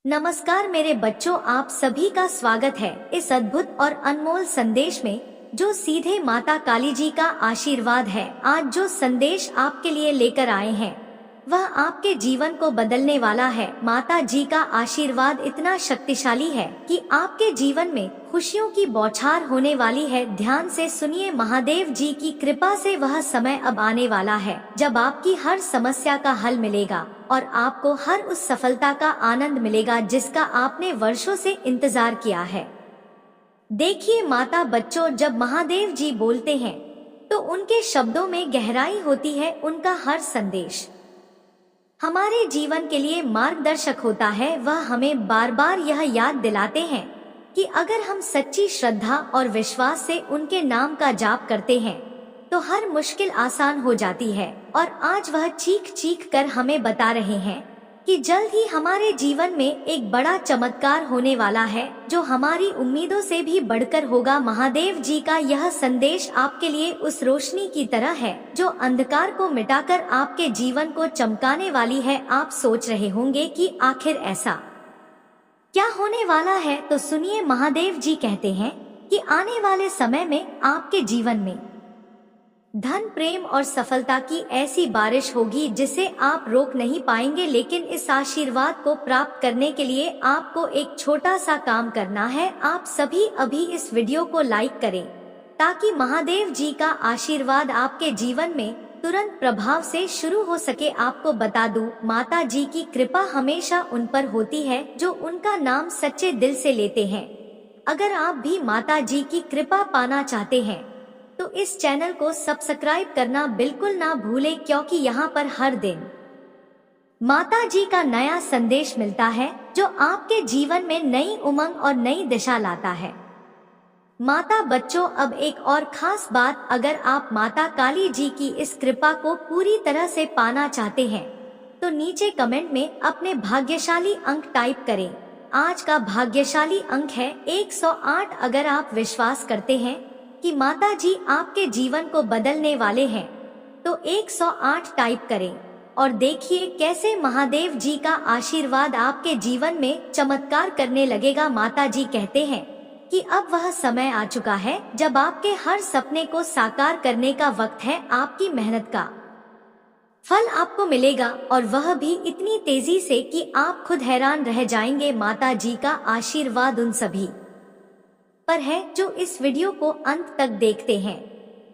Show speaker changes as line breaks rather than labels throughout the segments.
नमस्कार मेरे बच्चों, आप सभी का स्वागत है इस अद्भुत और अनमोल संदेश में जो सीधे माता काली जी का आशीर्वाद है। आज जो संदेश आपके लिए लेकर आए हैं वह आपके जीवन को बदलने वाला है। माता जी का आशीर्वाद इतना शक्तिशाली है कि आपके जीवन में खुशियों की बौछार होने वाली है। ध्यान से सुनिए, महादेव जी की कृपा से वह समय अब आने वाला है जब आपकी हर समस्या का हल मिलेगा और आपको हर उस सफलता का आनंद मिलेगा जिसका आपने वर्षों से इंतजार किया है। देखिए माता बच्चों, जब महादेव जी बोलते हैं तो उनके शब्दों में गहराई होती है। उनका हर संदेश हमारे जीवन के लिए मार्गदर्शक होता है। वह हमें बार बार यह याद दिलाते हैं कि अगर हम सच्ची श्रद्धा और विश्वास से उनके नाम का जाप करते हैं तो हर मुश्किल आसान हो जाती है। और आज वह चीख चीख कर हमें बता रहे हैं कि जल्द ही हमारे जीवन में एक बड़ा चमत्कार होने वाला है जो हमारी उम्मीदों से भी बढ़कर होगा। महादेव जी का यह संदेश आपके लिए उस रोशनी की तरह है जो अंधकार को मिटाकर आपके जीवन को चमकाने वाली है। आप सोच रहे होंगे कि आखिर ऐसा क्या होने वाला है, तो सुनिए, महादेव जी कहते हैं कि आने वाले समय में आपके जीवन में धन, प्रेम और सफलता की ऐसी बारिश होगी जिसे आप रोक नहीं पाएंगे। लेकिन इस आशीर्वाद को प्राप्त करने के लिए आपको एक छोटा सा काम करना है। आप सभी अभी इस वीडियो को लाइक करें ताकि महादेव जी का आशीर्वाद आपके जीवन में तुरंत प्रभाव से शुरू हो सके। आपको बता दूं, माता जी की कृपा हमेशा उन पर होती है जो उनका नाम सच्चे दिल से लेते हैं। अगर आप भी माता जी की कृपा पाना चाहते हैं तो इस चैनल को सब्सक्राइब करना बिल्कुल ना भूलें, क्योंकि यहाँ पर हर दिन माता जी का नया संदेश मिलता है जो आपके जीवन में नई उमंग और नई दिशा लाता है। माता बच्चों, अब एक और खास बात, अगर आप माता काली जी की इस कृपा को पूरी तरह से पाना चाहते हैं तो नीचे कमेंट में अपने भाग्यशाली अंक टाइप करें। आज का भाग्यशाली अंक है 108। अगर आप विश्वास करते हैं कि माता जी आपके जीवन को बदलने वाले हैं तो 108 टाइप करें और देखिए कैसे महादेव जी का आशीर्वाद आपके जीवन में चमत्कार करने लगेगा। माता जी कहते हैं कि अब वह समय आ चुका है जब आपके हर सपने को साकार करने का वक्त है। आपकी मेहनत का फल आपको मिलेगा और वह भी इतनी तेजी से कि आप खुद हैरान रह जाएंगे। माता जी का आशीर्वाद उन सभी पर है जो इस वीडियो को अंत तक देखते हैं,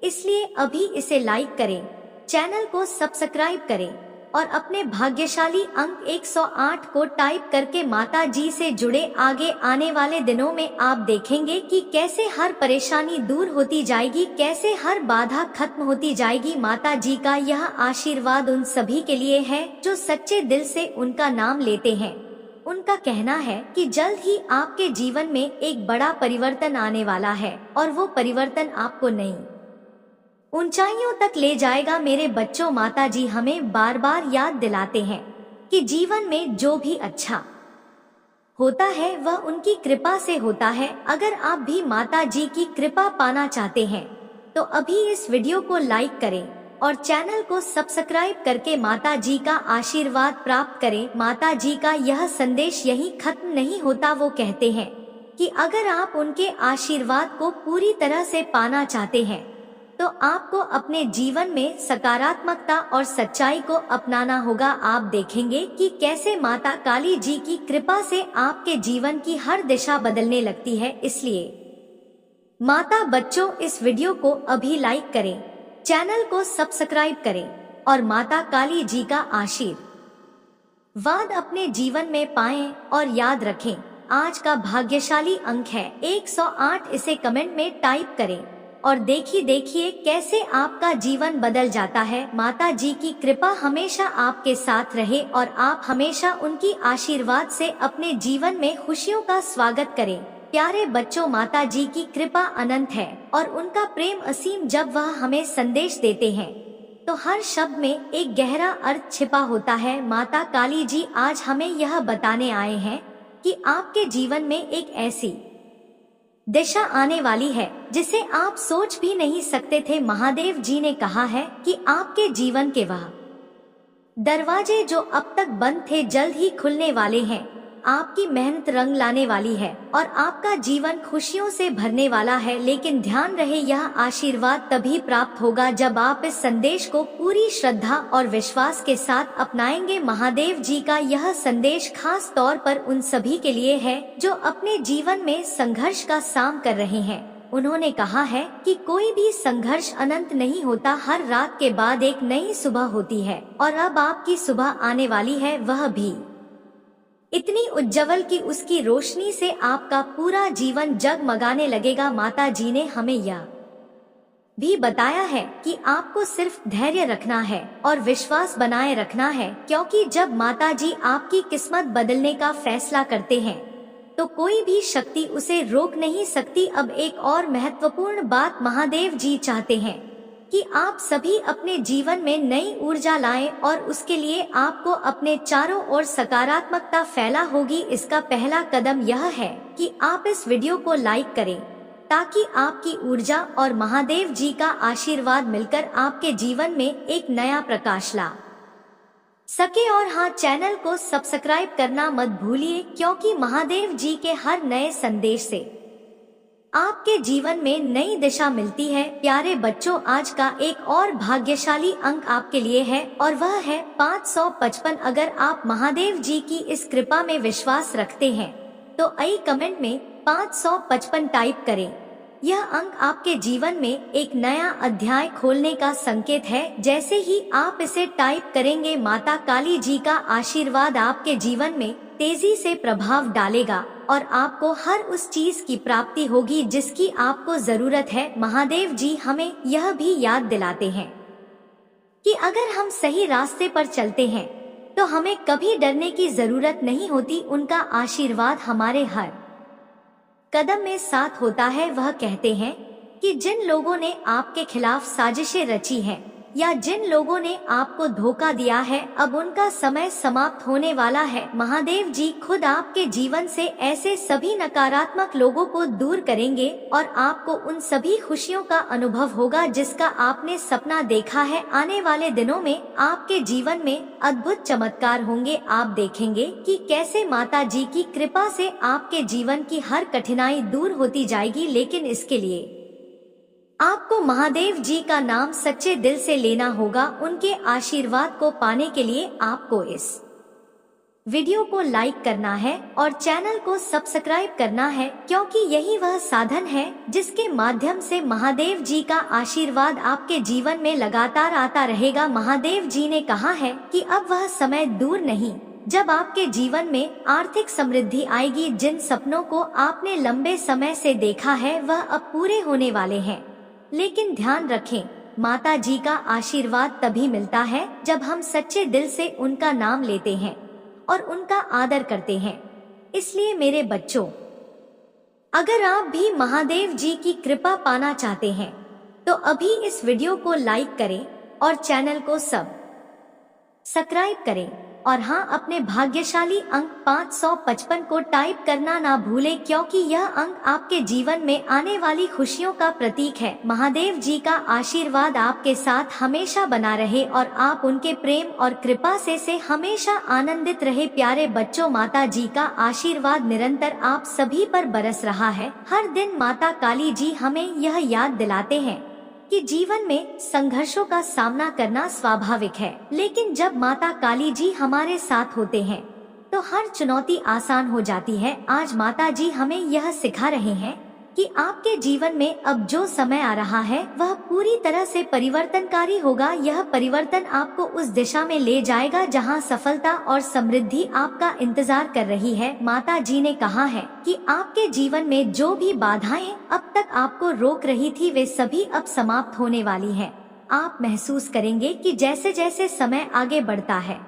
इसलिए अभी इसे लाइक करें, चैनल को सब्सक्राइब करें और अपने भाग्यशाली अंक 108 को टाइप करके माता जी से जुड़े। आगे आने वाले दिनों में आप देखेंगे कि कैसे हर परेशानी दूर होती जाएगी, कैसे हर बाधा खत्म होती जाएगी। माता जी का यह आशीर्वाद उन सभी के लिए है जो सच्चे दिल से उनका नाम लेते हैं। उनका कहना है कि जल्द ही आपके जीवन में एक बड़ा परिवर्तन आने वाला है और वो परिवर्तन आपको नई ऊंचाइयों तक ले जाएगा। मेरे बच्चों, माता जी हमें बार बार याद दिलाते हैं कि जीवन में जो भी अच्छा होता है वह उनकी कृपा से होता है। अगर आप भी माता जी की कृपा पाना चाहते हैं तो अभी इस वीडियो को लाइक करें और चैनल को सब्सक्राइब करके माता जी का आशीर्वाद प्राप्त करें। माता जी का यह संदेश यहीं खत्म नहीं होता। वो कहते हैं कि अगर आप उनके आशीर्वाद को पूरी तरह से पाना चाहते हैं तो आपको अपने जीवन में सकारात्मकता और सच्चाई को अपनाना होगा। आप देखेंगे कि कैसे माता काली जी की कृपा से आपके जीवन की हर दिशा बदलने लगती है। इसलिए माता बच्चों, इस वीडियो को अभी लाइक करें, चैनल को सब्सक्राइब करें और माता काली जी का आशीर्वाद अपने जीवन में पाएं। और याद रखें, आज का भाग्यशाली अंक है 108। इसे कमेंट में टाइप करें और देखिए कैसे आपका जीवन बदल जाता है। माता जी की कृपा हमेशा आपके साथ रहे और आप हमेशा उनकी आशीर्वाद से अपने जीवन में खुशियों का स्वागत करें। प्यारे बच्चों, माता जी की कृपा अनंत है और उनका प्रेम असीम। जब वह हमें संदेश देते हैं तो हर शब्द में एक गहरा अर्थ छिपा होता है। माता काली जी आज हमें यह बताने आए हैं कि आपके जीवन में एक ऐसी दिशा आने वाली है जिसे आप सोच भी नहीं सकते थे। महादेव जी ने कहा है कि आपके जीवन के वह दरवाजे जो अब तक बंद थे जल्द ही खुलने वाले हैं। आपकी मेहनत रंग लाने वाली है और आपका जीवन खुशियों से भरने वाला है। लेकिन ध्यान रहे, यह आशीर्वाद तभी प्राप्त होगा जब आप इस संदेश को पूरी श्रद्धा और विश्वास के साथ अपनाएंगे। महादेव जी का यह संदेश खास तौर पर उन सभी के लिए है जो अपने जीवन में संघर्ष का सामना कर रहे हैं। उन्होंने कहा है कि कोई भी संघर्ष अनंत नहीं होता, हर रात के बाद एक नई सुबह होती है और अब आपकी सुबह आने वाली है, वह भी इतनी उज्जवल कि उसकी रोशनी से आपका पूरा जीवन जगमगाने लगेगा। माता जी ने हमें यह भी बताया है कि आपको सिर्फ धैर्य रखना है और विश्वास बनाए रखना है, क्योंकि जब माता जी आपकी किस्मत बदलने का फैसला करते हैं तो कोई भी शक्ति उसे रोक नहीं सकती। अब एक और महत्वपूर्ण बात महादेव जी चाहते हैं कि आप सभी अपने जीवन में नई ऊर्जा लाएं और उसके लिए आपको अपने चारों ओर सकारात्मकता फैला होगी। इसका पहला कदम यह है कि आप इस वीडियो को लाइक करें ताकि आपकी ऊर्जा और महादेव जी का आशीर्वाद मिलकर आपके जीवन में एक नया प्रकाश ला सके। और हाँ, चैनल को सब्सक्राइब करना मत भूलिए, क्योंकि महादेव जी के हर नए संदेश से आपके जीवन में नई दिशा मिलती है। प्यारे बच्चों, आज का एक और भाग्यशाली अंक आपके लिए है और वह है 555। अगर आप महादेव जी की इस कृपा में विश्वास रखते हैं तो आई कमेंट में 555 टाइप करें। यह अंक आपके जीवन में एक नया अध्याय खोलने का संकेत है। जैसे ही आप इसे टाइप करेंगे, माता काली जी का आशीर्वाद आपके जीवन में तेजी से प्रभाव डालेगा और आपको हर उस चीज की प्राप्ति होगी जिसकी आपको जरूरत है। महादेव जी हमें यह भी याद दिलाते हैं कि अगर हम सही रास्ते पर चलते हैं तो हमें कभी डरने की जरूरत नहीं होती। उनका आशीर्वाद हमारे हर कदम में साथ होता है। वह कहते हैं कि जिन लोगों ने आपके खिलाफ साजिशें रची हैं या जिन लोगों ने आपको धोखा दिया है, अब उनका समय समाप्त होने वाला है। महादेव जी खुद आपके जीवन से ऐसे सभी नकारात्मक लोगों को दूर करेंगे और आपको उन सभी खुशियों का अनुभव होगा जिसका आपने सपना देखा है। आने वाले दिनों में आपके जीवन में अद्भुत चमत्कार होंगे। आप देखेंगे कि कैसे माता जी की कृपा से आपके जीवन की हर कठिनाई दूर होती जाएगी। लेकिन इसके लिए आपको महादेव जी का नाम सच्चे दिल से लेना होगा। उनके आशीर्वाद को पाने के लिए आपको इस वीडियो को लाइक करना है और चैनल को सब्सक्राइब करना है, क्योंकि यही वह साधन है जिसके माध्यम से महादेव जी का आशीर्वाद आपके जीवन में लगातार आता रहेगा। महादेव जी ने कहा है कि अब वह समय दूर नहीं जब आपके जीवन में आर्थिक समृद्धि आएगी। जिन सपनों को आपने लंबे समय से देखा है वह अब पूरे होने वाले हैं। लेकिन ध्यान रखें, माता जी का आशीर्वाद तभी मिलता है जब हम सच्चे दिल से उनका नाम लेते हैं और उनका आदर करते हैं। इसलिए मेरे बच्चों, अगर आप भी महादेव जी की कृपा पाना चाहते हैं तो अभी इस वीडियो को लाइक करें और चैनल को सब्सक्राइब करें। और हाँ, अपने भाग्यशाली अंक 555 को टाइप करना ना भूलें, क्योंकि यह अंक आपके जीवन में आने वाली खुशियों का प्रतीक है। महादेव जी का आशीर्वाद आपके साथ हमेशा बना रहे और आप उनके प्रेम और कृपा से हमेशा आनंदित रहे। प्यारे बच्चों, माता जी का आशीर्वाद निरंतर आप सभी पर बरस रहा है। हर दिन माता काली जी हमें यह याद दिलाते हैं कि जीवन में संघर्षों का सामना करना स्वाभाविक है, लेकिन जब माता काली जी हमारे साथ होते हैं तो हर चुनौती आसान हो जाती है। आज माता जी हमें यह सिखा रहे हैं कि आपके जीवन में अब जो समय आ रहा है वह पूरी तरह से परिवर्तनकारी होगा। यह परिवर्तन आपको उस दिशा में ले जाएगा जहां सफलता और समृद्धि आपका इंतजार कर रही है। माता जी ने कहा है कि आपके जीवन में जो भी बाधाएं अब तक आपको रोक रही थी वे सभी अब समाप्त होने वाली हैं। आप महसूस करेंगे कि जैसे जैसे समय आगे बढ़ता है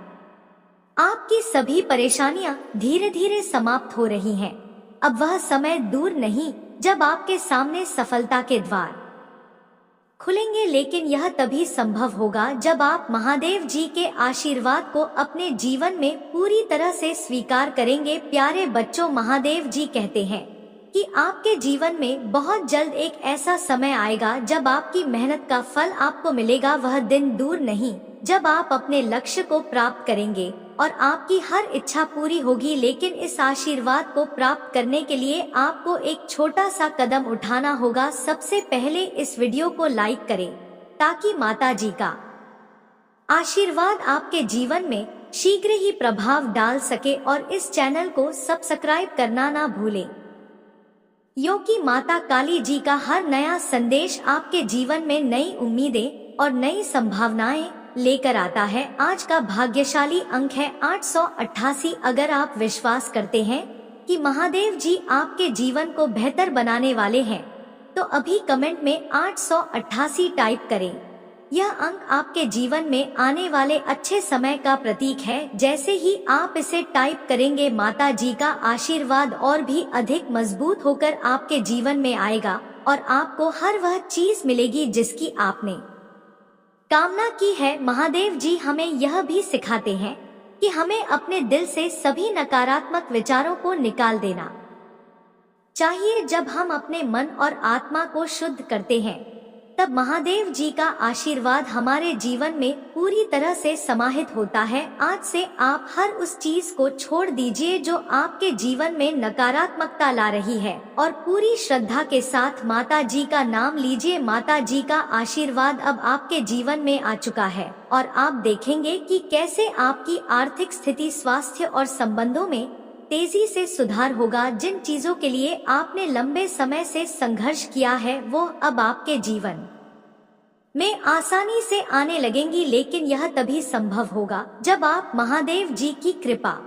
आपकी सभी परेशानियां धीरे धीरे समाप्त हो रही हैं। अब वह समय दूर नहीं जब आपके सामने सफलता के द्वार खुलेंगे, लेकिन यह तभी संभव होगा जब आप महादेव जी के आशीर्वाद को अपने जीवन में पूरी तरह से स्वीकार करेंगे। प्यारे बच्चों, महादेव जी कहते हैं कि आपके जीवन में बहुत जल्द एक ऐसा समय आएगा जब आपकी मेहनत का फल आपको मिलेगा। वह दिन दूर नहीं जब आप अपने लक्ष्य को प्राप्त करेंगे और आपकी हर इच्छा पूरी होगी। लेकिन इस आशीर्वाद को प्राप्त करने के लिए आपको एक छोटा सा कदम उठाना होगा। सबसे पहले इस वीडियो को लाइक करें ताकि माता जी का आशीर्वाद आपके जीवन में शीघ्र ही प्रभाव डाल सके, और इस चैनल को सब्सक्राइब करना ना भूलें, क्योंकि माता काली जी का हर नया संदेश आपके जीवन में नई उम्मीदें और नई संभावनाएं लेकर आता है। आज का भाग्यशाली अंक है 888। अगर आप विश्वास करते हैं कि महादेव जी आपके जीवन को बेहतर बनाने वाले हैं, तो अभी कमेंट में 888 टाइप करें। यह अंक आपके जीवन में आने वाले अच्छे समय का प्रतीक है। जैसे ही आप इसे टाइप करेंगे, माता जी का आशीर्वाद और भी अधिक मजबूत होकर आपके जीवन में आएगा और आपको हर वह चीज मिलेगी जिसकी आपने कामना की है। महादेव जी हमें यह भी सिखाते हैं कि हमें अपने दिल से सभी नकारात्मक विचारों को निकाल देना चाहिए। जब हम अपने मन और आत्मा को शुद्ध करते हैं, तब महादेव जी का आशीर्वाद हमारे जीवन में पूरी तरह से समाहित होता है। आज से आप हर उस चीज को छोड़ दीजिए जो आपके जीवन में नकारात्मकता ला रही है, और पूरी श्रद्धा के साथ माता जी का नाम लीजिए। माता जी का आशीर्वाद अब आपके जीवन में आ चुका है, और आप देखेंगे कि कैसे आपकी आर्थिक स्थिति, स्वास्थ्य और संबंधों में तेजी से सुधार होगा। जिन चीजों के लिए आपने लंबे समय से संघर्ष किया है, वो अब आपके जीवन में आसानी से आने लगेंगी। लेकिन यह तभी संभव होगा जब आप महादेव जी की कृपा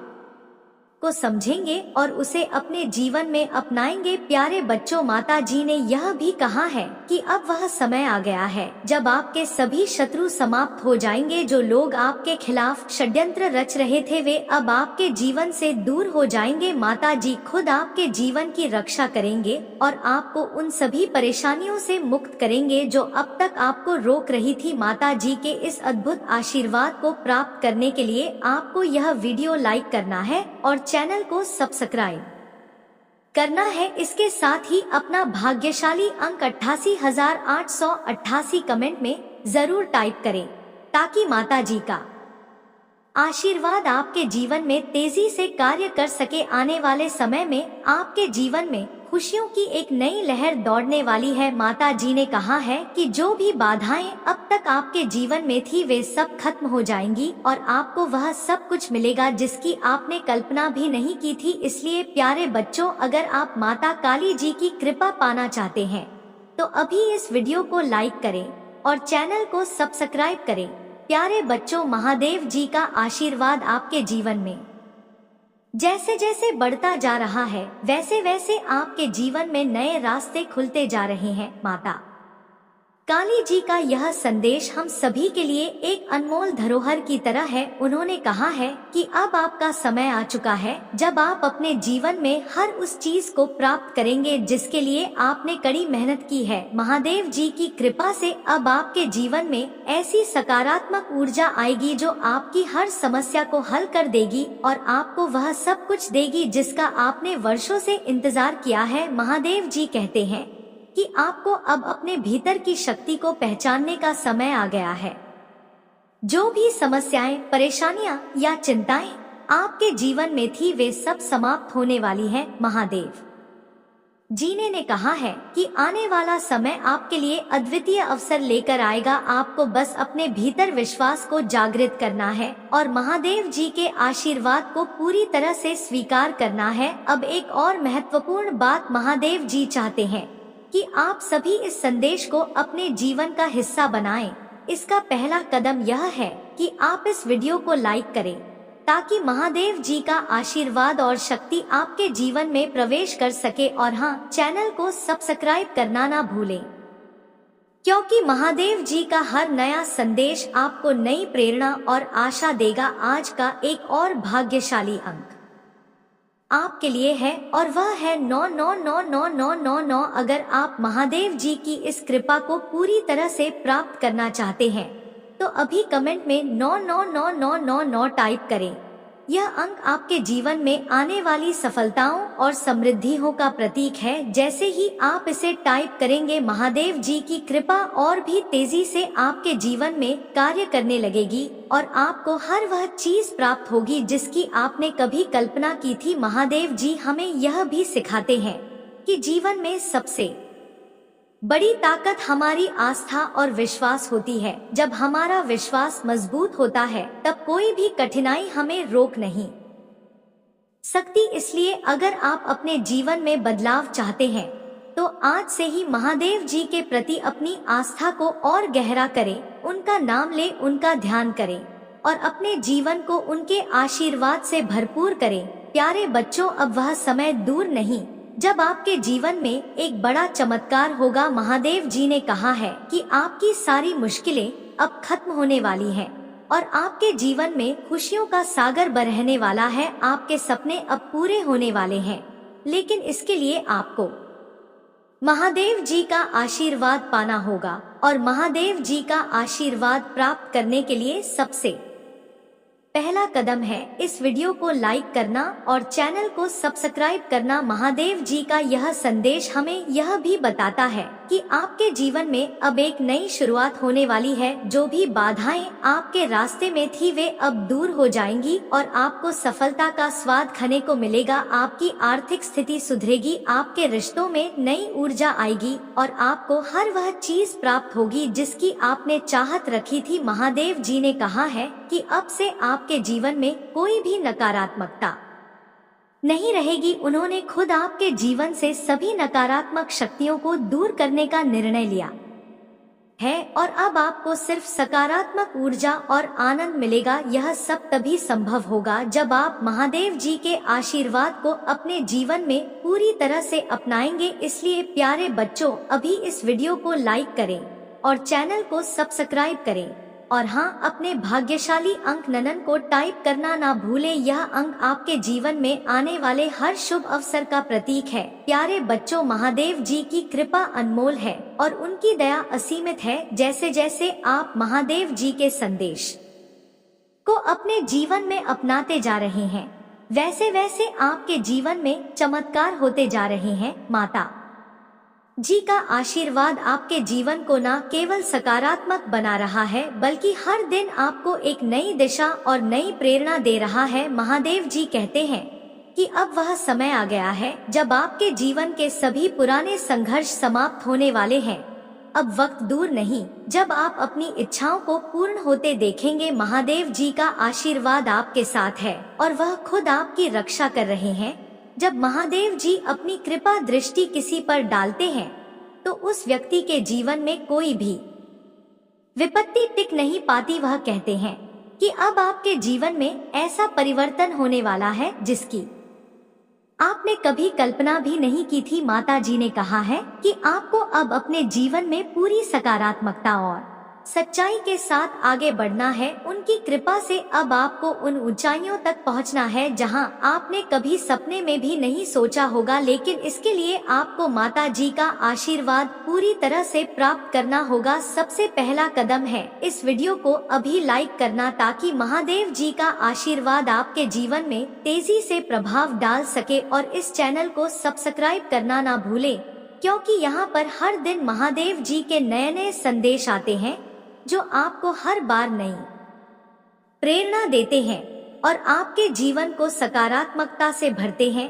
को समझेंगे और उसे अपने जीवन में अपनाएंगे। प्यारे बच्चों, माता जी ने यह भी कहा है कि अब वह समय आ गया है जब आपके सभी शत्रु समाप्त हो जाएंगे। जो लोग आपके खिलाफ षड्यंत्र रच रहे थे, वे अब आपके जीवन से दूर हो जाएंगे। माता जी खुद आपके जीवन की रक्षा करेंगे और आपको उन सभी परेशानियों से मुक्त करेंगे जो अब तक आपको रोक रही थी। माता जी के इस अद्भुत आशीर्वाद को प्राप्त करने के लिए आपको यह वीडियो लाइक करना है और चैनल को सब्सक्राइब करना है। इसके साथ ही अपना भाग्यशाली अंक 88,888 कमेंट में जरूर टाइप करें, ताकि माता जी का आशीर्वाद आपके जीवन में तेजी से कार्य कर सके। आने वाले समय में आपके जीवन में खुशियों की एक नई लहर दौड़ने वाली है। माता जी ने कहा है कि जो भी बाधाएं अब तक आपके जीवन में थी, वे सब खत्म हो जाएंगी और आपको वह सब कुछ मिलेगा जिसकी आपने कल्पना भी नहीं की थी। इसलिए प्यारे बच्चों, अगर आप माता काली जी की कृपा पाना चाहते हैं, तो अभी इस वीडियो को लाइक करें और चैनल को सब्सक्राइब करें। प्यारे बच्चों, महादेव जी का आशीर्वाद आपके जीवन में जैसे जैसे बढ़ता जा रहा है, वैसे वैसे आपके जीवन में नए रास्ते खुलते जा रहे हैं। माता काली जी का यह संदेश हम सभी के लिए एक अनमोल धरोहर की तरह है। उन्होंने कहा है कि अब आपका समय आ चुका है जब आप अपने जीवन में हर उस चीज को प्राप्त करेंगे जिसके लिए आपने कड़ी मेहनत की है। महादेव जी की कृपा से अब आपके जीवन में ऐसी सकारात्मक ऊर्जा आएगी जो आपकी हर समस्या को हल कर देगी और आपको वह सब कुछ देगी जिसका आपने वर्षों से इंतजार किया है। महादेव जी कहते हैं कि आपको अब अपने भीतर की शक्ति को पहचानने का समय आ गया है। जो भी समस्याएं, परेशानियां या चिंताएं आपके जीवन में थी, वे सब समाप्त होने वाली हैं। महादेव जी ने कहा है कि आने वाला समय आपके लिए अद्वितीय अवसर लेकर आएगा। आपको बस अपने भीतर विश्वास को जागृत करना है और महादेव जी के आशीर्वाद को पूरी तरह से स्वीकार करना है। अब एक और महत्वपूर्ण बात महादेव जी चाहते हैं कि आप सभी इस संदेश को अपने जीवन का हिस्सा बनाएं। इसका पहला कदम यह है कि आप इस वीडियो को लाइक करें, ताकि महादेव जी का आशीर्वाद और शक्ति आपके जीवन में प्रवेश कर सके। और हाँ, चैनल को सब्सक्राइब करना ना भूलें, क्योंकि महादेव जी का हर नया संदेश आपको नई प्रेरणा और आशा देगा। आज का एक और भाग्यशाली अंक आपके लिए है और वह है 999999। अगर आप महादेव जी की इस कृपा को पूरी तरह से प्राप्त करना चाहते हैं, तो अभी कमेंट में 999999 टाइप करें यह अंक आपके जीवन में आने वाली सफलताओं और समृद्धियों का प्रतीक है। जैसे ही आप इसे टाइप करेंगे, महादेव जी की कृपा और भी तेजी से आपके जीवन में कार्य करने लगेगी और आपको हर वह चीज प्राप्त होगी जिसकी आपने कभी कल्पना की थी। महादेव जी हमें यह भी सिखाते हैं कि जीवन में सबसे बड़ी ताकत हमारी आस्था और विश्वास होती है। जब हमारा विश्वास मजबूत होता है तब कोई भी कठिनाई हमें रोक नहीं सकती। इसलिए अगर आप अपने जीवन में बदलाव चाहते हैं तो आज से ही महादेव जी के प्रति अपनी आस्था को और गहरा करें, उनका नाम ले, उनका ध्यान करें और अपने जीवन को उनके आशीर्वाद से भरपूर करें। प्यारे बच्चों, अब वह समय दूर नहीं जब आपके जीवन में एक बड़ा चमत्कार होगा। महादेव जी ने कहा है कि आपकी सारी मुश्किलें अब खत्म होने वाली हैं और आपके जीवन में खुशियों का सागर बरहने वाला है। आपके सपने अब पूरे होने वाले हैं, लेकिन इसके लिए आपको महादेव जी का आशीर्वाद पाना होगा और महादेव जी का आशीर्वाद प्राप्त करने के लिए सबसे पहला कदम है इस वीडियो को लाइक करना और चैनल को सब्सक्राइब करना। महादेव जी का यह संदेश हमें यह भी बताता है कि आपके जीवन में अब एक नई शुरुआत होने वाली है। जो भी बाधाएं आपके रास्ते में थी वे अब दूर हो जाएंगी और आपको सफलता का स्वाद खाने को मिलेगा। आपकी आर्थिक स्थिति सुधरेगी, आपके रिश्तों में नई ऊर्जा आएगी और आपको हर वह चीज प्राप्त होगी जिसकी आपने चाहत रखी थी। महादेव जी ने कहा है कि अब से आपके जीवन में कोई भी नकारात्मकता नहीं रहेगी। उन्होंने खुद आपके जीवन से सभी नकारात्मक शक्तियों को दूर करने का निर्णय लिया है और अब आपको सिर्फ सकारात्मक ऊर्जा और आनंद मिलेगा। यह सब तभी संभव होगा जब आप महादेव जी के आशीर्वाद को अपने जीवन में पूरी तरह से अपनाएंगे। इसलिए प्यारे बच्चों, अभी इस वीडियो को लाइक करें और चैनल को सब्सक्राइब करें और हाँ, अपने भाग्यशाली अंक ननन को टाइप करना ना भूलें। यह अंक आपके जीवन में आने वाले हर शुभ अवसर का प्रतीक है। प्यारे बच्चों, महादेव जी की कृपा अनमोल है और उनकी दया असीमित है। जैसे जैसे आप महादेव जी के संदेश को अपने जीवन में अपनाते जा रहे हैं, वैसे वैसे आपके जीवन में चमत्कार होते जा रहे हैं। माता जी का आशीर्वाद आपके जीवन को न केवल सकारात्मक बना रहा है बल्कि हर दिन आपको एक नई दिशा और नई प्रेरणा दे रहा है। महादेव जी कहते हैं कि अब वह समय आ गया है जब आपके जीवन के सभी पुराने संघर्ष समाप्त होने वाले हैं। अब वक्त दूर नहीं जब आप अपनी इच्छाओं को पूर्ण होते देखेंगे। महादेव जी का आशीर्वाद आपके साथ है और वह खुद आपकी रक्षा कर रहे हैं। जब महादेव जी अपनी कृपा दृष्टि किसी पर डालते हैं तो उस व्यक्ति के जीवन में कोई भी विपत्ति टिक नहीं पाती। वह कहते हैं कि अब आपके जीवन में ऐसा परिवर्तन होने वाला है जिसकी आपने कभी कल्पना भी नहीं की थी। माता जी ने कहा है कि आपको अब अपने जीवन में पूरी सकारात्मकता और सच्चाई के साथ आगे बढ़ना है। उनकी कृपा से अब आपको उन ऊंचाइयों तक पहुंचना है जहां आपने कभी सपने में भी नहीं सोचा होगा, लेकिन इसके लिए आपको माता जी का आशीर्वाद पूरी तरह से प्राप्त करना होगा। सबसे पहला कदम है इस वीडियो को अभी लाइक करना ताकि महादेव जी का आशीर्वाद आपके जीवन में तेजी से प्रभाव डाल सके और इस चैनल को सब्सक्राइब करना ना भूलें, क्योंकि यहाँ पर हर दिन महादेव जी के नए नए संदेश आते हैं जो आपको हर बार नई प्रेरणा देते हैं और आपके जीवन को सकारात्मकता से भरते हैं।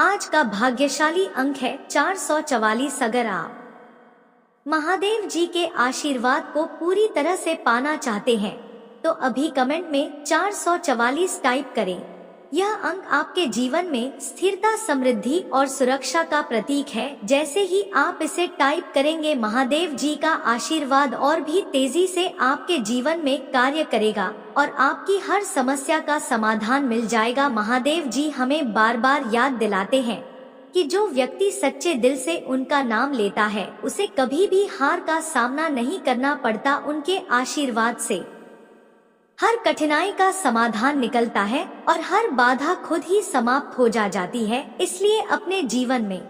आज का भाग्यशाली अंक है 444। अगर आप महादेव जी के आशीर्वाद को पूरी तरह से पाना चाहते हैं तो अभी कमेंट में 444 टाइप करें। यह अंक आपके जीवन में स्थिरता, समृद्धि और सुरक्षा का प्रतीक है। जैसे ही आप इसे टाइप करेंगे, महादेव जी का आशीर्वाद और भी तेजी से आपके जीवन में कार्य करेगा और आपकी हर समस्या का समाधान मिल जाएगा। महादेव जी हमें बार बार याद दिलाते हैं कि जो व्यक्ति सच्चे दिल से उनका नाम लेता है उसे कभी भी हार का सामना नहीं करना पड़ता। उनके आशीर्वाद से हर कठिनाई का समाधान निकलता है और हर बाधा खुद ही समाप्त हो जाती है। इसलिए अपने जीवन में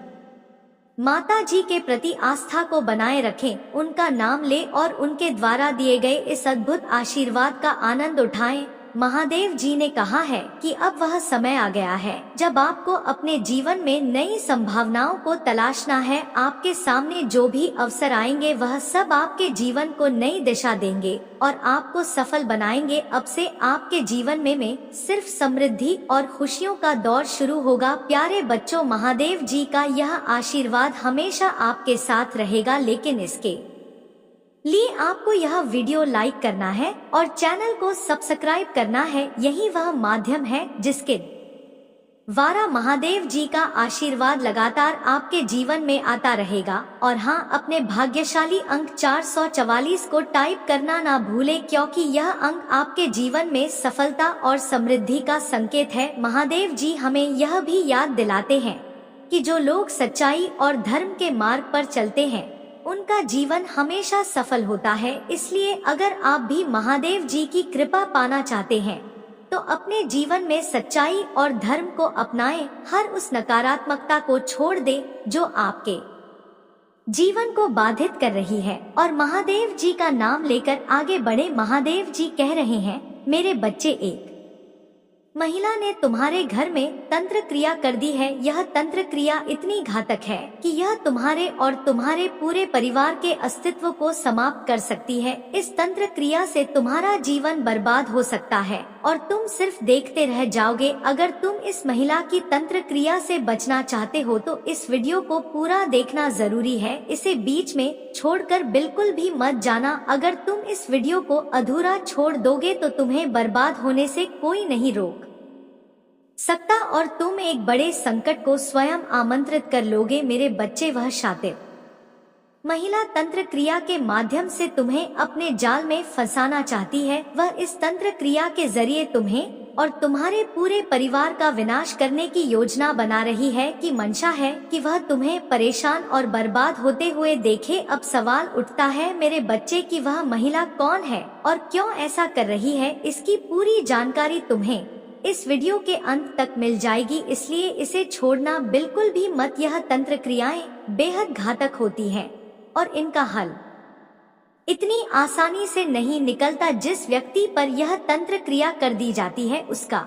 माता जी के प्रति आस्था को बनाए रखें, उनका नाम ले और उनके द्वारा दिए गए इस अद्भुत आशीर्वाद का आनंद उठाएं। महादेव जी ने कहा है कि अब वह समय आ गया है जब आपको अपने जीवन में नई संभावनाओं को तलाशना है। आपके सामने जो भी अवसर आएंगे वह सब आपके जीवन को नई दिशा देंगे और आपको सफल बनाएंगे। अब से आपके जीवन में सिर्फ समृद्धि और खुशियों का दौर शुरू होगा। प्यारे बच्चों, महादेव जी का यह आशीर्वाद हमेशा आपके साथ रहेगा, लेकिन इसके लिए आपको यह वीडियो लाइक करना है और चैनल को सब्सक्राइब करना है। यही वह माध्यम है जिसके द्वारा महादेव जी का आशीर्वाद लगातार आपके जीवन में आता रहेगा। और हाँ, अपने भाग्यशाली अंक 444 को टाइप करना ना भूलें, क्योंकि यह अंक आपके जीवन में सफलता और समृद्धि का संकेत है। महादेव जी हमें यह भी याद दिलाते हैं कि जो लोग सच्चाई और धर्म के मार्ग पर चलते हैं उनका जीवन हमेशा सफल होता है। इसलिए अगर आप भी महादेव जी की कृपा पाना चाहते हैं तो अपने जीवन में सच्चाई और धर्म को अपनाएं। हर उस नकारात्मकता को छोड़ दें जो आपके जीवन को बाधित कर रही है और महादेव जी का नाम लेकर आगे बढ़े। महादेव जी कह रहे हैं, मेरे बच्चे, एक महिला ने तुम्हारे घर में तंत्र क्रिया कर दी है। यह तंत्र क्रिया इतनी घातक है कि यह तुम्हारे और तुम्हारे पूरे परिवार के अस्तित्व को समाप्त कर सकती है। इस तंत्र क्रिया से तुम्हारा जीवन बर्बाद हो सकता है और तुम सिर्फ देखते रह जाओगे। अगर तुम इस महिला की तंत्र क्रिया से बचना चाहते हो तो इस वीडियो को पूरा देखना जरूरी है। इसे बीच में छोड़कर बिल्कुल भी मत जाना। अगर तुम इस वीडियो को अधूरा छोड़ दोगे तो तुम्हें बर्बाद होने से कोई नहीं रोक सकता और तुम एक बड़े संकट को स्वयं आमंत्रित कर लोगे। मेरे बच्चे, वह शातिर महिला तंत्र क्रिया के माध्यम से तुम्हें अपने जाल में फंसाना चाहती है। वह इस तंत्र क्रिया के जरिए तुम्हें और तुम्हारे पूरे परिवार का विनाश करने की योजना बना रही है। कि मंशा है कि वह तुम्हें परेशान और बर्बाद होते हुए देखे। अब सवाल उठता है मेरे बच्चे कि वह महिला कौन है और क्यों ऐसा कर रही है। इसकी पूरी जानकारी तुम्हें इस वीडियो के अंत तक मिल जाएगी, इसलिए इसे छोड़ना बिल्कुल भी मत। यह तंत्र क्रियाएं बेहद घातक होती हैं और इनका हल इतनी आसानी से नहीं निकलता। जिस व्यक्ति पर यह तंत्र क्रिया कर दी जाती है उसका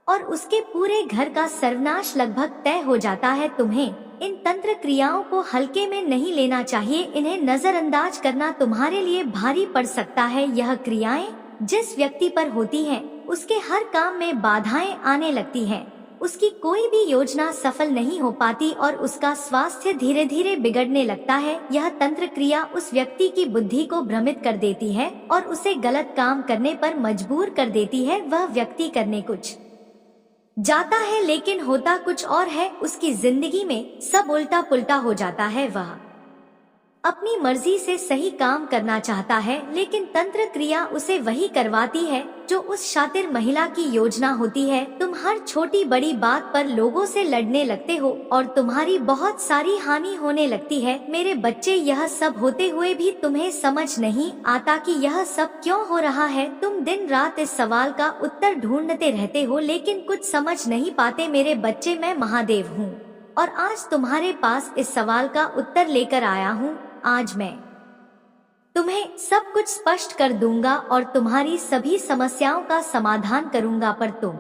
और उसके पूरे घर का सर्वनाश लगभग तय हो जाता है। तुम्हें इन तंत्र क्रियाओं को हल्के में नहीं लेना चाहिए। इन्हें नजरअंदाज करना तुम्हारे लिए भारी पड़ सकता है। यह क्रियाएं जिस व्यक्ति पर होती हैं उसके हर काम में बाधाएं आने लगती हैं। उसकी कोई भी योजना सफल नहीं हो पाती और उसका स्वास्थ्य धीरे धीरे बिगड़ने लगता है। यह तंत्र क्रिया उस व्यक्ति की बुद्धि को भ्रमित कर देती है और उसे गलत काम करने पर मजबूर कर देती है। वह व्यक्ति करने कुछ जाता है लेकिन होता कुछ और है। उसकी जिंदगी में सब उल्टा पुल्टा हो जाता है। वह अपनी मर्जी से सही काम करना चाहता है लेकिन तंत्र क्रिया उसे वही करवाती है जो उस शातिर महिला की योजना होती है। तुम हर छोटी बड़ी बात पर लोगों से लड़ने लगते हो और तुम्हारी बहुत सारी हानि होने लगती है। मेरे बच्चे, यह सब होते हुए भी तुम्हें समझ नहीं आता कि यह सब क्यों हो रहा है। तुम दिन रात इस सवाल का उत्तर ढूंढते रहते हो लेकिन कुछ समझ नहीं पाते। मेरे बच्चे, मैं महादेव हूँ और आज तुम्हारे पास इस सवाल का उत्तर लेकर आया हूँ। आज मैं तुम्हें सब कुछ स्पष्ट कर दूंगा और तुम्हारी सभी समस्याओं का समाधान करूंगा, पर तुम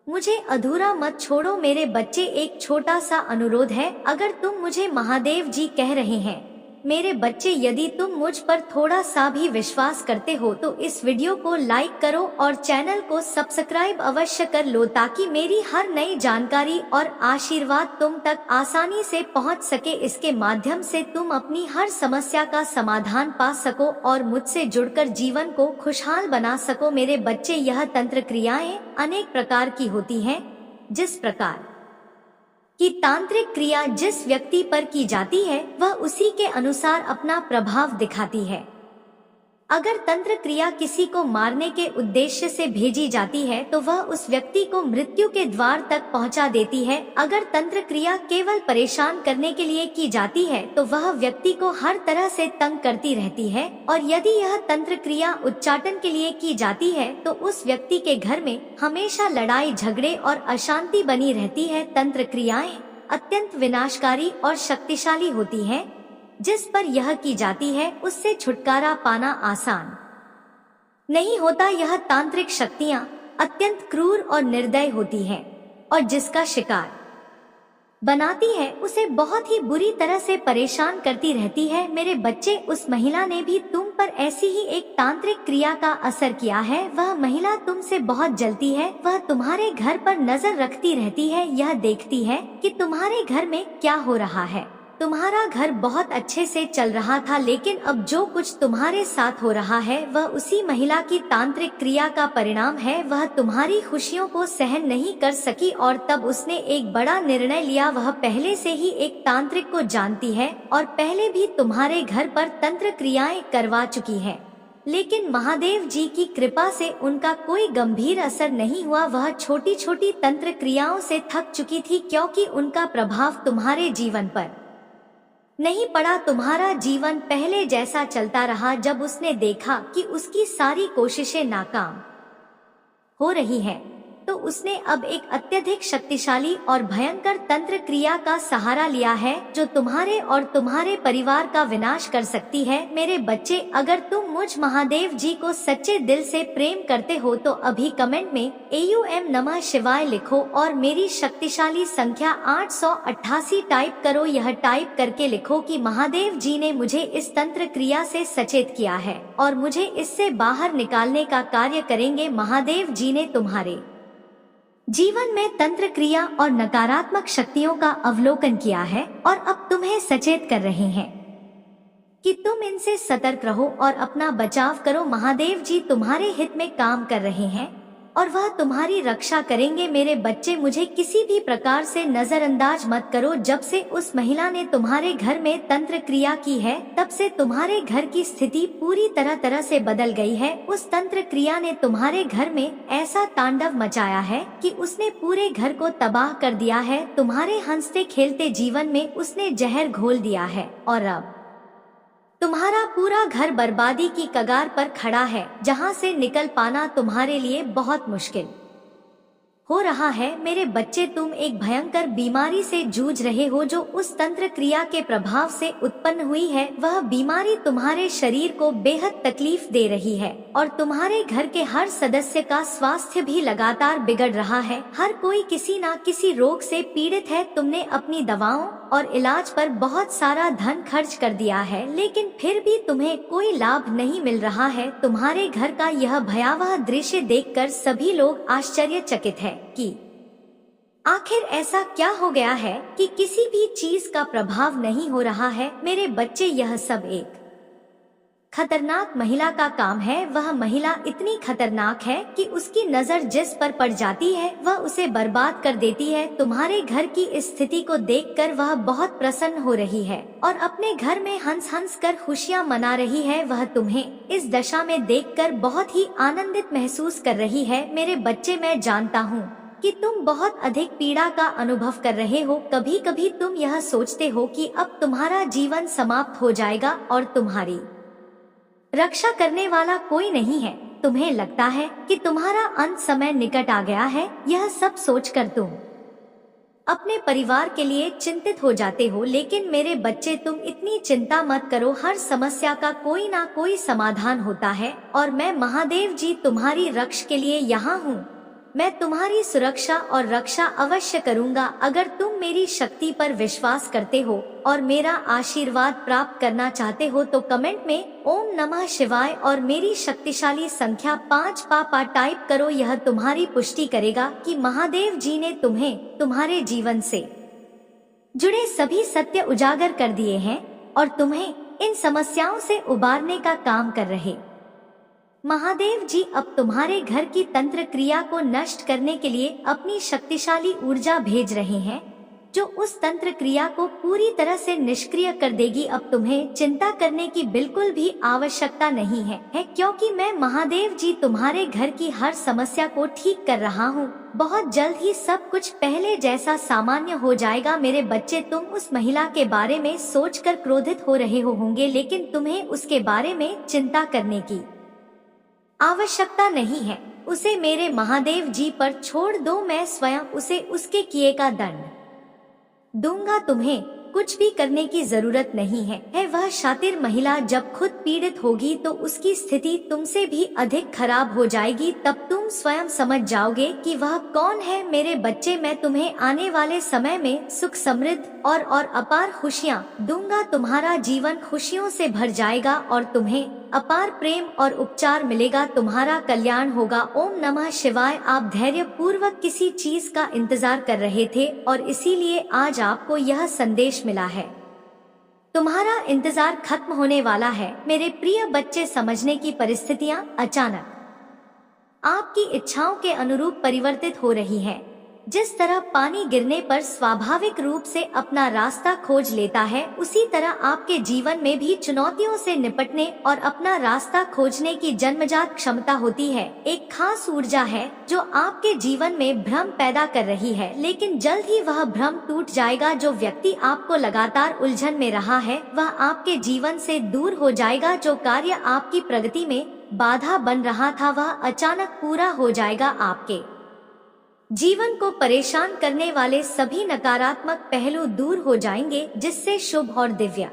मुझे अधूरा मत छोड़ो। मेरे बच्चे, एक छोटा सा अनुरोध है। अगर तुम मुझे महादेव जी कह रहे हैं मेरे बच्चे, यदि तुम मुझ पर थोड़ा सा भी विश्वास करते हो तो इस वीडियो को लाइक करो और चैनल को सब्सक्राइब अवश्य कर लो ताकि मेरी हर नई जानकारी और आशीर्वाद तुम तक आसानी से पहुंच सके। इसके माध्यम से तुम अपनी हर समस्या का समाधान पा सको और मुझसे जुड़कर जीवन को खुशहाल बना सको। मेरे बच्चे, यह तंत्र क्रियाएं अनेक प्रकार की होती हैं। जिस प्रकार कि तांत्रिक क्रिया जिस व्यक्ति पर की जाती है वह उसी के अनुसार अपना प्रभाव दिखाती है। अगर तंत्र क्रिया किसी को मारने के उद्देश्य से भेजी जाती है तो वह उस व्यक्ति को मृत्यु के द्वार तक पहुंचा देती है। अगर तंत्र क्रिया केवल परेशान करने के लिए की जाती है तो वह व्यक्ति को हर तरह से तंग करती रहती है। और यदि यह तंत्र क्रिया उच्चाटन के लिए की जाती है तो उस व्यक्ति के घर में हमेशा लड़ाई झगड़े और अशांति बनी रहती है। तंत्र क्रियाएं अत्यंत विनाशकारी और शक्तिशाली होती हैं। जिस पर यह की जाती है उससे छुटकारा पाना आसान नहीं होता। यह तांत्रिक शक्तियाँ अत्यंत क्रूर और निर्दय होती हैं और जिसका शिकार बनाती है उसे बहुत ही बुरी तरह से परेशान करती रहती है। मेरे बच्चे, उस महिला ने भी तुम पर ऐसी ही एक तांत्रिक क्रिया का असर किया है। वह महिला तुमसे बहुत जलती है। वह तुम्हारे घर पर नजर रखती रहती है। यह देखती है कि तुम्हारे घर में क्या हो रहा है। तुम्हारा घर बहुत अच्छे से चल रहा था, लेकिन अब जो कुछ तुम्हारे साथ हो रहा है वह उसी महिला की तांत्रिक क्रिया का परिणाम है। वह तुम्हारी खुशियों को सहन नहीं कर सकी और तब उसने एक बड़ा निर्णय लिया। वह पहले से ही एक तांत्रिक को जानती है और पहले भी तुम्हारे घर पर तंत्र क्रियाएं करवा चुकी है, लेकिन महादेव जी की कृपा से उनका कोई गंभीर असर नहीं हुआ। वह छोटी छोटी तंत्र क्रियाओं से थक चुकी थी क्योंकि उनका प्रभाव तुम्हारे जीवन पर नहीं पड़ा। तुम्हारा जीवन पहले जैसा चलता रहा। जब उसने देखा कि उसकी सारी कोशिशें नाकाम हो रही हैं, तो उसने अब एक अत्यधिक शक्तिशाली और भयंकर तंत्र क्रिया का सहारा लिया है जो तुम्हारे और तुम्हारे परिवार का विनाश कर सकती है। मेरे बच्चे, अगर तुम मुझ महादेव जी को सच्चे दिल से प्रेम करते हो तो अभी कमेंट में AUM नमः शिवाय लिखो और मेरी शक्तिशाली संख्या 888 टाइप करो। यह टाइप करके लिखो कि महादेव जी ने मुझे इस तंत्र क्रिया से सचेत किया है और मुझे इससे बाहर निकालने का कार्य करेंगे। महादेव जी ने तुम्हारे जीवन में तंत्र क्रिया और नकारात्मक शक्तियों का अवलोकन किया है और अब तुम्हें सचेत कर रहे हैं कि तुम इनसे सतर्क रहो और अपना बचाव करो। महादेव जी तुम्हारे हित में काम कर रहे हैं और वह तुम्हारी रक्षा करेंगे। मेरे बच्चे, मुझे किसी भी प्रकार से नजरअंदाज मत करो। जब से उस महिला ने तुम्हारे घर में तंत्र क्रिया की है, तब से तुम्हारे घर की स्थिति पूरी तरह से बदल गई है। उस तंत्र क्रिया ने तुम्हारे घर में ऐसा तांडव मचाया है कि उसने पूरे घर को तबाह कर दिया है। तुम्हारे हंसते खेलते जीवन में उसने जहर घोल दिया है और अब तुम्हारा पूरा घर बर्बादी की कगार पर खड़ा है, जहां से निकल पाना तुम्हारे लिए बहुत मुश्किल हो रहा है। मेरे बच्चे, तुम एक भयंकर बीमारी से जूझ रहे हो जो उस तंत्र क्रिया के प्रभाव से उत्पन्न हुई है। वह बीमारी तुम्हारे शरीर को बेहद तकलीफ दे रही है और तुम्हारे घर के हर सदस्य का स्वास्थ्य भी लगातार बिगड़ रहा है। हर कोई किसी न किसी रोग से पीड़ित है। तुमने अपनी दवाओं और इलाज पर बहुत सारा धन खर्च कर दिया है, लेकिन फिर भी तुम्हें कोई लाभ नहीं मिल रहा है। तुम्हारे घर का यह भयावह दृश्य देखकर सभी लोग आश्चर्यचकित हैं कि आखिर ऐसा क्या हो गया है कि किसी भी चीज का प्रभाव नहीं हो रहा है। मेरे बच्चे, यह सब एक खतरनाक महिला का काम है। वह महिला इतनी खतरनाक है कि उसकी नजर जिस पर पड़ जाती है वह उसे बर्बाद कर देती है। तुम्हारे घर की इस स्थिति को देखकर वह बहुत प्रसन्न हो रही है और अपने घर में हंस हंस कर खुशियाँ मना रही है। वह तुम्हें इस दशा में देखकर बहुत ही आनंदित महसूस कर रही है। मेरे बच्चे, मैं जानता हूँ कि तुम बहुत अधिक पीड़ा का अनुभव कर रहे हो। कभी कभी तुम यह सोचते हो कि अब तुम्हारा जीवन समाप्त हो जाएगा और तुम्हारी रक्षा करने वाला कोई नहीं है। तुम्हें लगता है कि तुम्हारा अंत समय निकट आ गया है। यह सब सोचकर तुम अपने परिवार के लिए चिंतित हो जाते हो, लेकिन मेरे बच्चे, तुम इतनी चिंता मत करो। हर समस्या का कोई ना कोई समाधान होता है और मैं महादेव जी तुम्हारी रक्षा के लिए यहाँ हूँ। मैं तुम्हारी सुरक्षा और रक्षा अवश्य करूँगा। अगर तुम मेरी शक्ति पर विश्वास करते हो और मेरा आशीर्वाद प्राप्त करना चाहते हो तो कमेंट में ओम नमः शिवाय और मेरी शक्तिशाली संख्या 5 पापा टाइप करो। यह तुम्हारी पुष्टि करेगा कि महादेव जी ने तुम्हें तुम्हारे जीवन से जुड़े सभी सत्य उजागर कर दिए हैं और तुम्हें इन समस्याओं से उबारने का काम कर रहे महादेव जी अब तुम्हारे घर की तंत्र क्रिया को नष्ट करने के लिए अपनी शक्तिशाली ऊर्जा भेज रहे हैं जो उस तंत्र क्रिया को पूरी तरह से निष्क्रिय कर देगी। अब तुम्हें चिंता करने की बिल्कुल भी आवश्यकता नहीं है क्योंकि मैं महादेव जी तुम्हारे घर की हर समस्या को ठीक कर रहा हूँ। बहुत जल्द ही सब कुछ पहले जैसा सामान्य हो जाएगा। मेरे बच्चे, तुम उस महिला के बारे में सोचकर क्रोधित हो रहे होंगे, लेकिन तुम्हें उसके बारे में चिंता करने की आवश्यकता नहीं है। उसे मेरे महादेव जी पर छोड़ दो। मैं स्वयं उसे उसके किए का दंड दूंगा। तुम्हें कुछ भी करने की जरूरत नहीं है वह शातिर महिला जब खुद पीड़ित होगी तो उसकी स्थिति तुमसे भी अधिक खराब हो जाएगी, तब तुम स्वयं समझ जाओगे कि वह कौन है। मेरे बच्चे, मैं तुम्हें आने वाले समय में सुख, समृद्ध और अपार खुशियाँ दूंगा। तुम्हारा जीवन खुशियों से भर जाएगा और तुम्हें अपार प्रेम और उपचार मिलेगा। तुम्हारा कल्याण होगा। ओम नमः शिवाय। आप धैर्य पूर्वक किसी चीज का इंतजार कर रहे थे और इसीलिए आज आपको यह संदेश मिला है। तुम्हारा इंतजार खत्म होने वाला है। मेरे प्रिय बच्चे, समझने की परिस्थितियां अचानक आपकी इच्छाओं के अनुरूप परिवर्तित हो रही है। जिस तरह पानी गिरने पर स्वाभाविक रूप से अपना रास्ता खोज लेता है, उसी तरह आपके जीवन में भी चुनौतियों से निपटने और अपना रास्ता खोजने की जन्मजात क्षमता होती है। एक खास ऊर्जा है जो आपके जीवन में भ्रम पैदा कर रही है, लेकिन जल्द ही वह भ्रम टूट जाएगा। जो व्यक्ति आपको लगातार उलझन में रहा है वह आपके जीवन से दूर हो जाएगा। जो कार्य आपकी प्रगति में बाधा बन रहा था वह अचानक पूरा हो जाएगा। आपके जीवन को परेशान करने वाले सभी नकारात्मक पहलू दूर हो जाएंगे, जिससे शुभ और दिव्य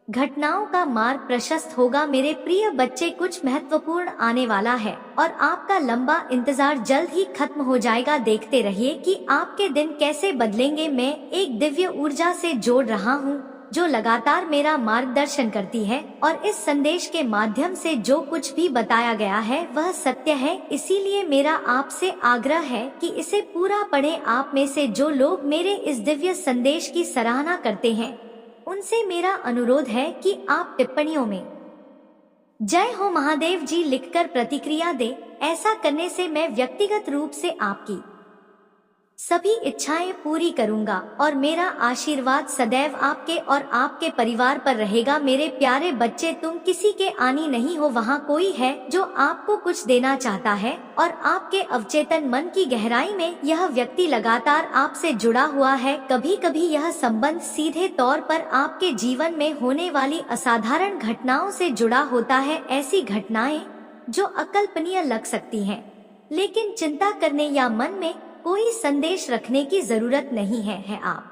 घटनाओं का मार्ग प्रशस्त होगा। मेरे प्रिय बच्चे, कुछ महत्वपूर्ण आने वाला है और आपका लंबा इंतजार जल्द ही खत्म हो जाएगा। देखते रहिए कि आपके दिन कैसे बदलेंगे। मैं एक दिव्य ऊर्जा से जोड़ रहा हूँ जो लगातार मेरा मार्गदर्शन करती है और इस संदेश के माध्यम से जो कुछ भी बताया गया है वह सत्य है। इसीलिए मेरा आपसे आग्रह है कि इसे पूरा पढ़ें। आप में से जो लोग मेरे इस दिव्य संदेश की सराहना करते हैं उनसे मेरा अनुरोध है कि आप टिप्पणियों में जय हो महादेव जी लिखकर प्रतिक्रिया दें। ऐसा करने से मैं व्यक्तिगत रूप से आपकी सभी इच्छाएं पूरी करूंगा और मेरा आशीर्वाद सदैव आपके और आपके परिवार पर रहेगा। मेरे प्यारे बच्चे, तुम किसी के आनी नहीं हो। वहाँ कोई है जो आपको कुछ देना चाहता है और आपके अवचेतन मन की गहराई में यह व्यक्ति लगातार आपसे जुड़ा हुआ है। कभी कभी यह संबंध सीधे तौर पर आपके जीवन में होने वाली असाधारण घटनाओं से जुड़ा होता है। ऐसी घटनाएं जो अकल्पनीय लग सकती हैं, लेकिन चिंता करने या मन में कोई संदेश रखने की जरूरत नहीं है। आप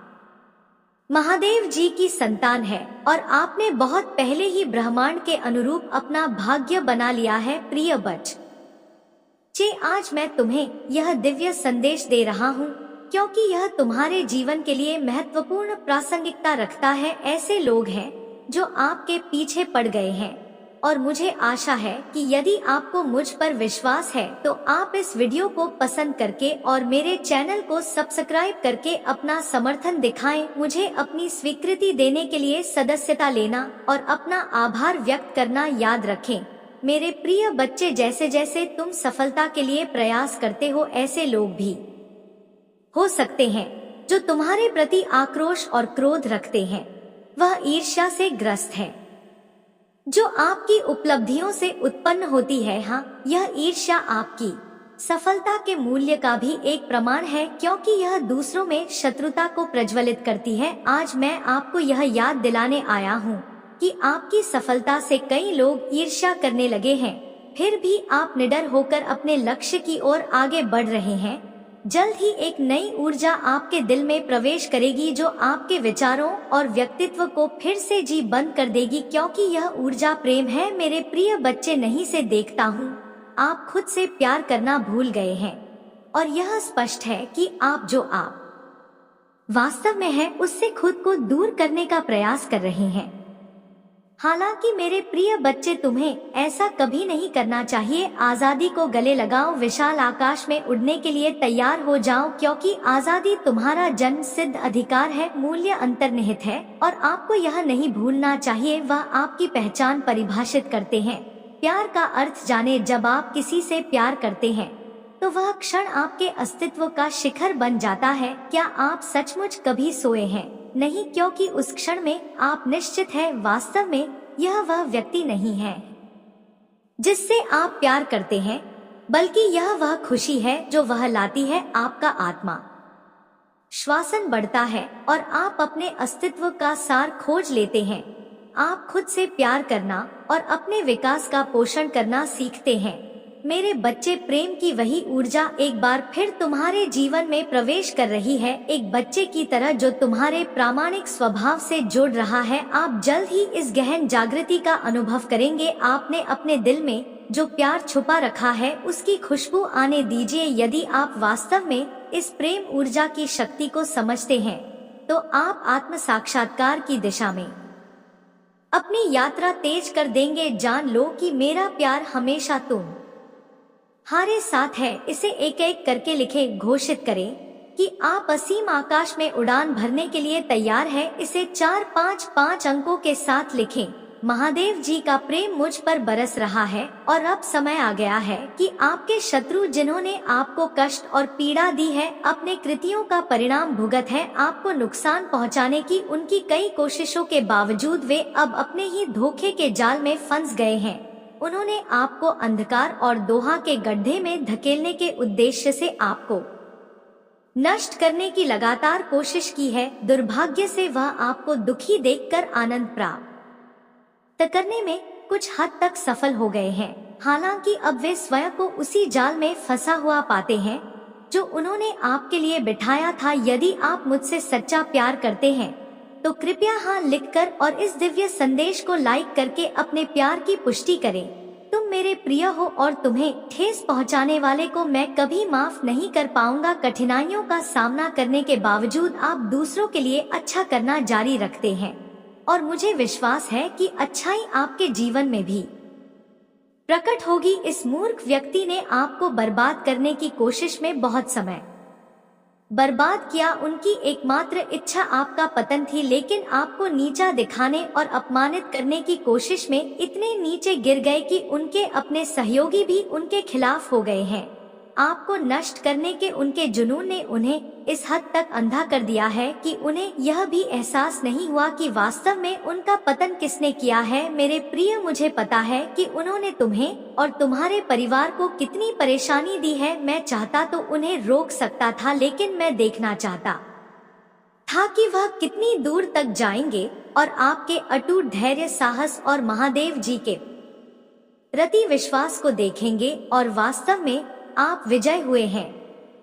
महादेव जी की संतान है और आपने बहुत पहले ही ब्रह्मांड के अनुरूप अपना भाग्य बना लिया है। प्रिय बच्चे, आज मैं तुम्हें यह दिव्य संदेश दे रहा हूँ क्योंकि यह तुम्हारे जीवन के लिए महत्वपूर्ण प्रासंगिकता रखता है। ऐसे लोग हैं जो आपके पीछे पड़ गए हैं और मुझे आशा है कि यदि आपको मुझ पर विश्वास है तो आप इस वीडियो को पसंद करके और मेरे चैनल को सब्सक्राइब करके अपना समर्थन दिखाएं। मुझे अपनी स्वीकृति देने के लिए सदस्यता लेना और अपना आभार व्यक्त करना याद रखें। मेरे प्रिय बच्चे, जैसे जैसे तुम सफलता के लिए प्रयास करते हो, ऐसे लोग भी हो सकते हैं जो तुम्हारे प्रति आक्रोश और क्रोध रखते हैं। वह ईर्ष्या से ग्रस्त है जो आपकी उपलब्धियों से उत्पन्न होती है। हाँ, यह ईर्ष्या आपकी सफलता के मूल्य का भी एक प्रमाण है क्योंकि यह दूसरों में शत्रुता को प्रज्वलित करती है। आज मैं आपको यह याद दिलाने आया हूँ कि आपकी सफलता से कई लोग ईर्ष्या करने लगे हैं, फिर भी आप निडर होकर अपने लक्ष्य की ओर आगे बढ़ रहे हैं। जल्द ही एक नई ऊर्जा आपके दिल में प्रवेश करेगी जो आपके विचारों और व्यक्तित्व को फिर से जी बंद कर देगी, क्योंकि यह ऊर्जा प्रेम है। मेरे प्रिय बच्चे, नहीं से देखता हूँ आप खुद से प्यार करना भूल गए हैं और यह स्पष्ट है कि आप जो आप वास्तव में है उससे खुद को दूर करने का प्रयास कर रहे हैं। हालांकि मेरे प्रिय बच्चे, तुम्हें ऐसा कभी नहीं करना चाहिए। आजादी को गले लगाओ, विशाल आकाश में उड़ने के लिए तैयार हो जाओ क्योंकि आजादी तुम्हारा जन्म सिद्ध अधिकार है। मूल्य अंतर्निहित है और आपको यह नहीं भूलना चाहिए, वह आपकी पहचान परिभाषित करते हैं। प्यार का अर्थ जाने, जब आप किसी से प्यार करते हैं तो वह क्षण आपके अस्तित्व का शिखर बन जाता है। क्या आप सचमुच कभी सोए हैं? नहीं, क्योंकि उस क्षण में आप निश्चित है वास्तव में यह वह व्यक्ति नहीं है जिससे आप प्यार करते हैं, बल्कि यह वह खुशी है जो वह लाती है। आपका आत्मा श्वासन बढ़ता है और आप अपने अस्तित्व का सार खोज लेते हैं। आप खुद से प्यार करना और अपने विकास का पोषण करना सीखते हैं। मेरे बच्चे, प्रेम की वही ऊर्जा एक बार फिर तुम्हारे जीवन में प्रवेश कर रही है, एक बच्चे की तरह जो तुम्हारे प्रामाणिक स्वभाव से जुड़ रहा है। आप जल्द ही इस गहन जागृति का अनुभव करेंगे। आपने अपने दिल में जो प्यार छुपा रखा है उसकी खुशबू आने दीजिए। यदि आप वास्तव में इस प्रेम ऊर्जा की शक्ति को समझते हैं तो आप आत्म साक्षात्कार की दिशा में अपनी यात्रा तेज कर देंगे। जान लो कि मेरा प्यार हमेशा तुम्हारे साथ है। इसे एक एक करके लिखे, घोषित करें कि आप असीम आकाश में उड़ान भरने के लिए तैयार है। इसे 4-5-5 अंकों के साथ लिखें। महादेव जी का प्रेम मुझ पर बरस रहा है और अब समय आ गया है कि आपके शत्रु जिन्होंने आपको कष्ट और पीड़ा दी है, अपने कृतियों का परिणाम भुगत है। आपको नुकसान पहुंचाने की उनकी कई कोशिशों के बावजूद वे अब अपने ही धोखे के जाल में फंस गए हैं। उन्होंने आपको अंधकार और दोहा के गड्ढे में धकेलने के उद्देश्य से आपको नष्ट करने की लगातार कोशिश की है। दुर्भाग्य से वह आपको दुखी देखकर आनंद प्राप्त करने में कुछ हद तक सफल हो गए हैं। हालांकि अब वे स्वयं को उसी जाल में फंसा हुआ पाते हैं जो उन्होंने आपके लिए बिठाया था। यदि आप मुझसे सच्चा प्यार करते हैं तो कृपया हाँ लिखकर और इस दिव्य संदेश को लाइक करके अपने प्यार की पुष्टि करें। तुम मेरे प्रिय हो और तुम्हें ठेस पहुंचाने वाले को मैं कभी माफ नहीं कर पाऊंगा। कठिनाइयों का सामना करने के बावजूद आप दूसरों के लिए अच्छा करना जारी रखते हैं और मुझे विश्वास है कि अच्छाई आपके जीवन में भी प्रकट होगी। इस मूर्ख व्यक्ति ने आपको बर्बाद करने की कोशिश में बहुत समय बर्बाद किया। उनकी एकमात्र इच्छा आपका पतन थी, लेकिन आपको नीचा दिखाने और अपमानित करने की कोशिश में इतने नीचे गिर गए कि उनके अपने सहयोगी भी उनके खिलाफ हो गए हैं। आपको नष्ट करने के उनके जुनून ने उन्हें इस हद तक अंधा कर दिया है कि उन्हें यह भी एहसास नहीं हुआ कि वास्तव में उनका पतन किसने किया है। मेरे प्रिय, मुझे पता है कि उन्होंने तुम्हें और तुम्हारे परिवार को कितनी परेशानी दी है। मैं चाहता तो उन्हें रोक सकता था, लेकिन मैं देखना चाहता था कि वह कितनी दूर तक जाएंगे और आपके अटूट धैर्य, साहस और महादेव जी के प्रति विश्वास को देखेंगे। और वास्तव में आप विजय हुए हैं,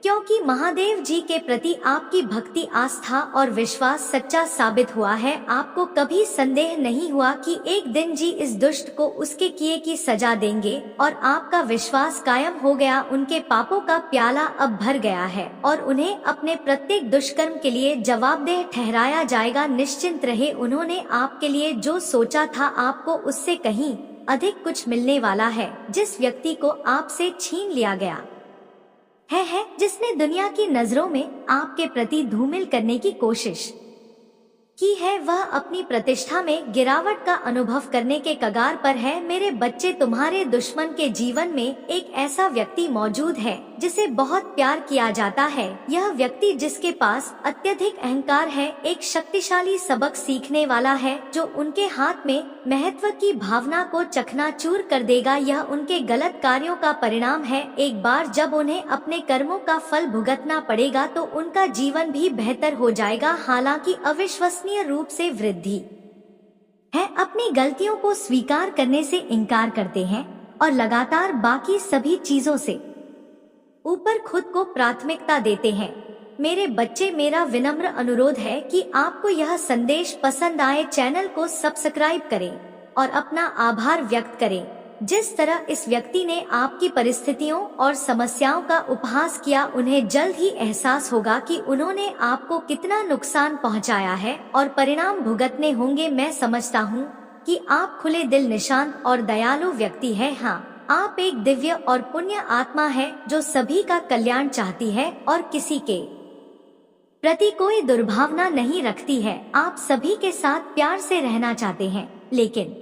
क्योंकि महादेव जी के प्रति आपकी भक्ति, आस्था और विश्वास सच्चा साबित हुआ है। आपको कभी संदेह नहीं हुआ कि एक दिन जी इस दुष्ट को उसके किए की सजा देंगे और आपका विश्वास कायम हो गया। उनके पापों का प्याला अब भर गया है और उन्हें अपने प्रत्येक दुष्कर्म के लिए जवाबदेह ठहराया जाएगा। निश्चिंत रहे, उन्होंने आपके लिए जो सोचा था आपको उससे कहीं अधिक कुछ मिलने वाला है। जिस व्यक्ति को आपसे छीन लिया गया है, जिसने दुनिया की नजरों में आपके प्रति धूमिल करने की कोशिश की है, वह अपनी प्रतिष्ठा में गिरावट का अनुभव करने के कगार पर है। मेरे बच्चे, तुम्हारे दुश्मन के जीवन में एक ऐसा व्यक्ति मौजूद है जिसे बहुत प्यार किया जाता है। यह व्यक्ति जिसके पास अत्यधिक अहंकार है, एक शक्तिशाली सबक सीखने वाला है जो उनके हाथ में महत्व की भावना को चकनाचूर कर देगा। यह उनके गलत कार्यों का परिणाम है। एक बार जब उन्हें अपने कर्मों का फल भुगतना पड़ेगा तो उनका जीवन भी बेहतर हो जाएगा। हालांकि अविश्वसनीय रूप से वृद्धि है, अपनी गलतियों को स्वीकार करने से इनकार करते हैं और लगातार बाकी सभी चीजों से ऊपर खुद को प्राथमिकता देते हैं। मेरे बच्चे, मेरा विनम्र अनुरोध है कि आपको यह संदेश पसंद आए, चैनल को सब्सक्राइब करें और अपना आभार व्यक्त करें। जिस तरह इस व्यक्ति ने आपकी परिस्थितियों और समस्याओं का उपहास किया, उन्हें जल्द ही एहसास होगा कि उन्होंने आपको कितना नुकसान पहुंचाया है और परिणाम भुगतने होंगे। मैं समझता हूं कि आप खुले दिल, निशांत और दयालु व्यक्ति हैं। हाँ, आप एक दिव्य और पुण्य आत्मा है जो सभी का कल्याण चाहती है और किसी के प्रति कोई दुर्भावना नहीं रखती है। आप सभी के साथ प्यार से रहना चाहते हैं, लेकिन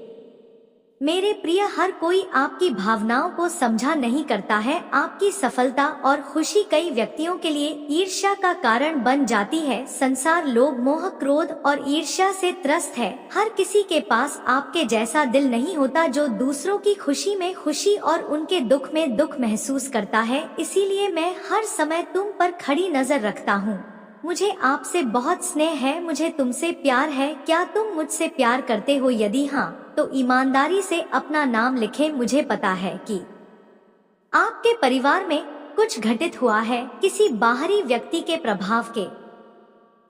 मेरे प्रिय, हर कोई आपकी भावनाओं को समझा नहीं करता है। आपकी सफलता और खुशी कई व्यक्तियों के लिए ईर्ष्या का कारण बन जाती है। संसार लोभ, मोह, क्रोध और ईर्ष्या से त्रस्त है। हर किसी के पास आपके जैसा दिल नहीं होता जो दूसरों की खुशी में खुशी और उनके दुख में दुख महसूस करता है। इसीलिए मैं हर समय तुम पर खड़ी नजर रखता हूँ। मुझे आपसे बहुत स्नेह है, मुझे तुमसे प्यार है। क्या तुम मुझसे प्यार करते हो? यदि हाँ, तो ईमानदारी से अपना नाम लिखें। मुझे पता है कि आपके परिवार में कुछ घटित हुआ है, किसी बाहरी व्यक्ति के प्रभाव के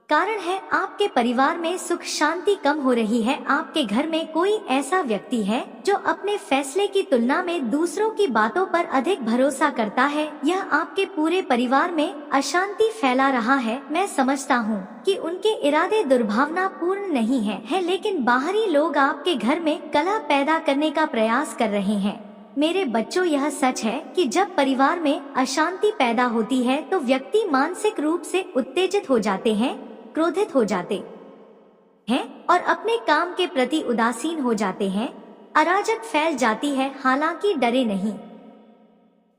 कारण है। आपके परिवार में सुख शांति कम हो रही है। आपके घर में कोई ऐसा व्यक्ति है जो अपने फैसले की तुलना में दूसरों की बातों पर अधिक भरोसा करता है। यह आपके पूरे परिवार में अशांति फैला रहा है। मैं समझता हूँ कि उनके इरादे दुर्भावनापूर्ण नहीं है, लेकिन बाहरी लोग आपके घर में कलह पैदा करने का प्रयास कर रहे हैं। मेरे बच्चों, यह सच है कि जब परिवार में अशांति पैदा होती है तो व्यक्ति मानसिक रूप से उत्तेजित हो जाते हैं, क्रोधित हो जाते हैं और अपने काम के प्रति उदासीन हो जाते हैं। अराजक फैल जाती है। हालांकि डरे नहीं,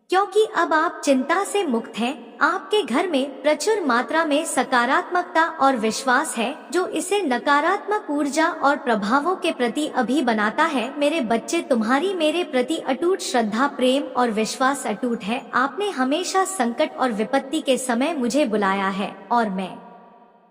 क्योंकि अब आप चिंता से मुक्त हैं। आपके घर में प्रचुर मात्रा में सकारात्मकता और विश्वास है, जो इसे नकारात्मक ऊर्जा और प्रभावों के प्रति अभी बनाता है। मेरे बच्चे, तुम्हारी मेरे प्रति अटूट श्रद्धा, प्रेम और विश्वास अटूट है। आपने हमेशा संकट और विपत्ति के समय मुझे बुलाया है और मैं